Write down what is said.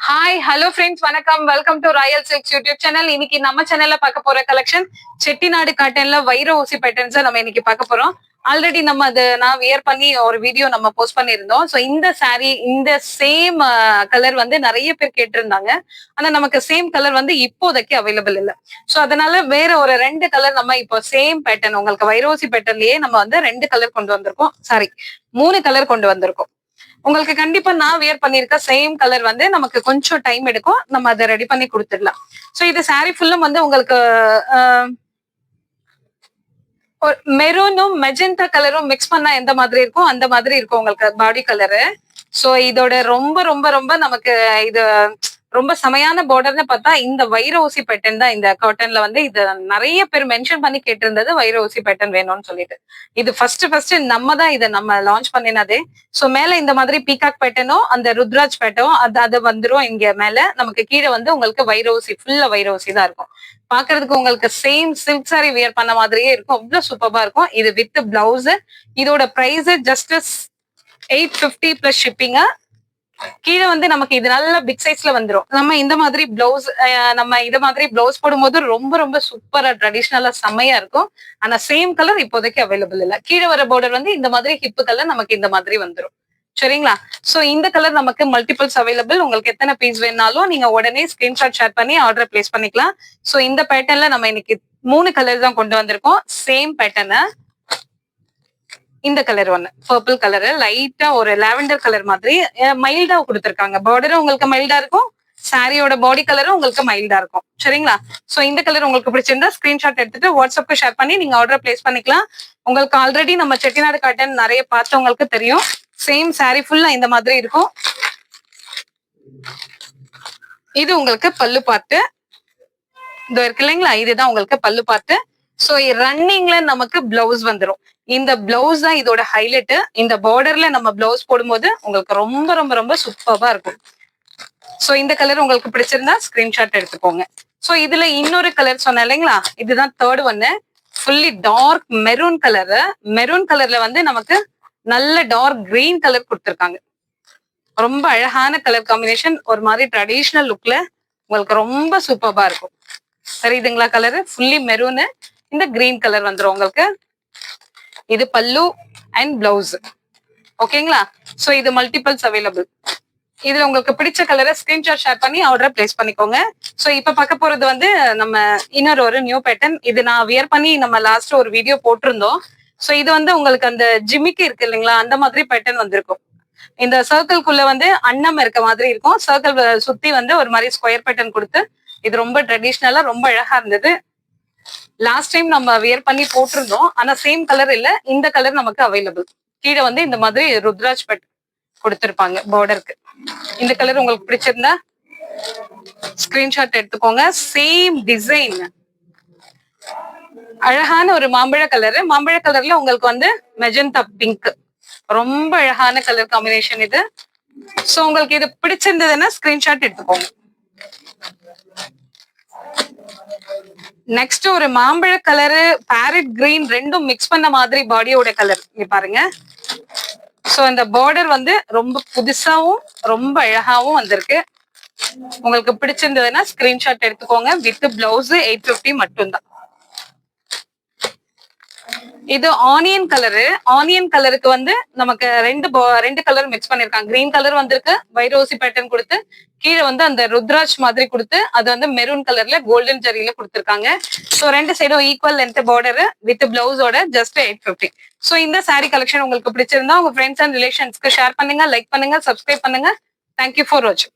Hi hello friends வணக்கம் welcome to Royal silks YouTube channel. இன்னைக்கு நம்ம சேனல்ல பார்க்க போற கலெக்ஷன் செட்டிநாடு காட்டன்ல வைர ஊசி பேட்டர்ன்ஸ் நம்ம இன்னைக்கு பார்க்க போறோம். ஆல்ரெடி நம்ம அது நான் வியர் பண்ணி ஒரு வீடியோ நம்ம போஸ்ட் பண்ணியிருந்தோம். ஸோ இந்த சாரீ இந்த சேம் கலர் வந்து நிறைய பேர் கேட்டிருந்தாங்க. ஆனா நமக்கு சேம் கலர் வந்து இப்போதைக்கு அவைலபிள் இல்லை. ஸோ அதனால வேற ஒரு 2 கலர் நம்ம இப்போ சேம் பேட்டர்ன் உங்களுக்கு வைரோசி பேட்டர்ன்லயே நம்ம வந்து 2 கலர் கொண்டு வந்திருக்கோம். சாரி 3 கலர் கொண்டு வந்திருக்கோம். உங்களுக்கு கண்டிப்பா நான் வியர் பண்ணிருக்க சேம் கலர் வந்து நமக்கு கொஞ்சம் டைம் எடுக்கும். நம்ம அதை ரெடி பண்ணி கொடுத்துடலாம். சோ இது சாரி ஃபுல்லும் வந்து உங்களுக்கு மெரூனும் மெஜெண்டா கலரும் மிக்ஸ் பண்ணா எந்த மாதிரி இருக்கும் அந்த மாதிரி இருக்கும் உங்களுக்கு பாடி கலரு. சோ இதோட ரொம்ப ரொம்ப ரொம்ப நமக்கு இது ரொம்ப செமையான பார்டர்னு பார்த்தா இந்த வைர ஊசி பேட்டர்ன் தான். இந்த காட்டன்ல வந்து இது நிறைய பேர் மென்ஷன் பண்ணி கேட்டிருந்தது வைர ஊசி பேட்டர்ன் வேணும்னு சொல்லிட்டு. இது ஃபர்ஸ்ட் நம்ம தான் இதை நம்ம லான்ச் பண்ணினதே. சோ மேல இந்த மாதிரி பீகாக் பேட்டர்னும் அந்த ருத்ராஜ் பேட்டர்னும் அது வந்துரும். இங்க மேல நமக்கு கீழே வந்து உங்களுக்கு வைர ஊசி ஃபுல்லா வைர ஊசி தான் இருக்கும். பாக்குறதுக்கு உங்களுக்கு சேம் சில்க் சாரி வியர் பண்ண மாதிரியே இருக்கும். அவ்வளவு சூப்பரா இருக்கும். இது வித் பிளவுஸ். இதோட பிரைஸ் ஜஸ்ட் 850 பிளஸ் ஷிப்பிங். கீழே வந்து நமக்கு இது நல்ல பிக் சைஸ்ல வந்துரும். நம்ம இந்த மாதிரி பிளவுஸ் நம்ம இந்த மாதிரி பிளவுஸ் போடும்போது ரொம்ப ரொம்ப சூப்பரா ட்ரெடிஷ்னலா செம்மையா இருக்கும். ஆனா சேம் கலர் இப்போதைக்கு அவைலபிள் இல்ல. கீழே வர பார்டர் வந்து இந்த மாதிரி ஹிப் கலர் நமக்கு இந்த மாதிரி வந்துரும். சரிங்களா? சோ இந்த கலர் நமக்கு மல்டிபிள்ஸ் அவைலபிள். உங்களுக்கு எத்தனை பீஸ் வேணாலும் நீங்க உடனே ஸ்கிரீன்ஷாட் ஷேர் பண்ணி ஆர்டர் பிளேஸ் பண்ணிக்கலாம். சோ இந்த பேட்டர்ன்ல நம்ம இன்னைக்கு 3 கலர் தான் கொண்டு வந்திருக்கோம். சேம் பேட்டர்ன இந்த கலர் ஒண்ணு பர்பிள் கலர் லைட்டா ஒரு லாவெண்டர் கலர் மாதிரி மைல்டா கொடுத்துருக்காங்க. பார்டரும் உங்களுக்கு மைல்டா இருக்கும். சாரியோட பாடி கலரும் உங்களுக்கு மைல்டா இருக்கும். சரிங்களா? சோ இந்த கலர் உங்களுக்கு பிடிச்சிருந்தா ஸ்கிரீன்ஷாட் எடுத்துட்டு வாட்ஸ்அப்க்கு ஷேர் பண்ணி நீங்க ஆர்டர் பிளேஸ் பண்ணிக்கலாம். உங்களுக்கு ஆல்ரெடி நம்ம செட்டிநாடு காட்டன் நிறைய பார்த்தவங்களுக்கு தெரியும். சேம் சாரி ஃபுல்லா இந்த மாதிரி இருக்கும். இது உங்களுக்கு பல்லு பார்த்து இது இருக்கு இல்லைங்களா? இதுதான் உங்களுக்கு பல்லு பார்த்து. சோ ரன்னிங்ல நமக்கு பிளவுஸ் வந்துடும். இந்த பிளவுஸ் தான் இதோட ஹைலைட். இந்த பார்டர்ல நம்ம பிளவுஸ் போடும்போது உங்களுக்கு ரொம்ப ரொம்ப ரொம்ப சூப்பரா இருக்கும். சோ இந்த கலர் உங்களுக்கு பிடிச்சிருந்தா ஸ்கிரீன்ஷாட் எடுத்துக்கோங்க. சோ இதுல இன்னொரு கலர் சொன்னேன் இல்லைங்களா? இதுதான் தேர்ட் ஒன்னு. Fully dark maroon colour. Maroon கலர்ல வந்து நமக்கு நல்ல டார்க் கிரீன் கலர் கொடுத்துருக்காங்க. ரொம்ப அழகான கலர் காம்பினேஷன். ஒரு மாதிரி ட்ரெடிஷ்னல் லுக்ல உங்களுக்கு ரொம்ப சூப்பரா இருக்கும். சரிதுங்களா? Colour fully maroon. இந்த கிரீன் கலர் வந்துடும் உங்களுக்கு. இது பல்லு அண்ட் பிளவுஸ். ஓகேங்களா? சோ இது மல்டிபிள்ஸ் அவைலபிள். இதுல உங்களுக்கு பிடிச்ச கலரை ஸ்கிரீன்ஷாட் ஷேர் பண்ணி ஆர்டர் பிளேஸ் பண்ணிக்கோங்க. சோ இப்ப பார்க்க போறது வந்து நம்ம இன்னொரு ஒரு நியூ பேட்டர்ன். இது நான் வியர் பண்ணி நம்ம லாஸ்ட் ஒரு வீடியோ போட்டிருந்தோம். சோ இது வந்து உங்களுக்கு அந்த ஜிமிக்கி இருக்கு இல்லைங்களா? அந்த மாதிரி பேட்டர்ன் வந்திருக்கும். இந்த சர்க்கிள்குள்ள வந்து அன்னம் இருக்க மாதிரி இருக்கும். சர்க்கிள் சுத்தி வந்து ஒரு மாதிரி ஸ்கொயர் பேட்டர்ன் கொடுத்து இது ரொம்ப ட்ரெடிஷ்னலா ரொம்ப அழகா இருந்தது. லாஸ்ட் டைம் நம்ம வியர் பண்ணி போட்டிருந்தோம். ஆனா சேம் கலர் இல்ல. இந்த கலர் நமக்கு அவைலபிள். கீழே வந்து இந்த மாதிரி ருத்ராஜ் பட் கொடுத்திருப்பாங்க பார்டருக்கு. இந்த கலர் உங்களுக்கு பிடிச்சிருந்தா ஸ்கிரீன்ஷாட் எடுத்துக்கோங்க. சேம் டிசைன் அழகான ஒரு மாம்பழ கலரு. மாம்பழ கலர்ல உங்களுக்கு வந்து மெஜந்தா பிங்க். ரொம்ப அழகான கலர் காம்பினேஷன் இது. சோ உங்களுக்கு இது பிடிச்சிருந்ததுன்னா ஸ்கிரீன்ஷாட் எடுத்துக்கோங்க. நெக்ஸ்ட் ஒரு மாம்பழ கலரு பேரட் கிரீன் ரெண்டும் மிக்ஸ் பண்ண மாதிரி பாடியோட கலர் இங்க பாருங்க. சோ இந்த பார்டர் வந்து ரொம்ப புதுசாவும் ரொம்ப அழகாவும் வந்திருக்கு. உங்களுக்கு பிடிச்சிருந்ததுன்னா ஸ்கிரீன்ஷாட் எடுத்துக்கோங்க. வித் பிளவுஸ் 850 மட்டும்தான். இது ஆனியன் கலரு. ஆனியன் கலருக்கு வந்து நமக்கு ரெண்டு கலர் மிக்ஸ் பண்ணிருக்காங்க. கிரீன் கலர் வந்திருக்கு வைரோசி பேட்டர்ன் கொடுத்து, கீழே வந்து அந்த ருத்ராஜ் மாதிரி கொடுத்து அது வந்து மெரூன் கலர்ல கோல்டன் ஜரியில கொடுத்துருக்காங்க. ஸோ 2 சைடும் ஈக்குவல் லென்த் பார்டர் வித் பிளவுஸோட ஜஸ்ட் 850. ஸோ இந்த சாரி கலெக்ஷன் உங்களுக்கு பிடிச்சிருந்தா உங்க ஃப்ரெண்ட்ஸ் அண்ட் ரிலேஷன்ஸ்க்கு ஷேர் பண்ணுங்க, லைக் பண்ணுங்க, சப்ஸ்கிரைப் பண்ணுங்க. தேங்க்யூ ஃபார் வாட்சிங்.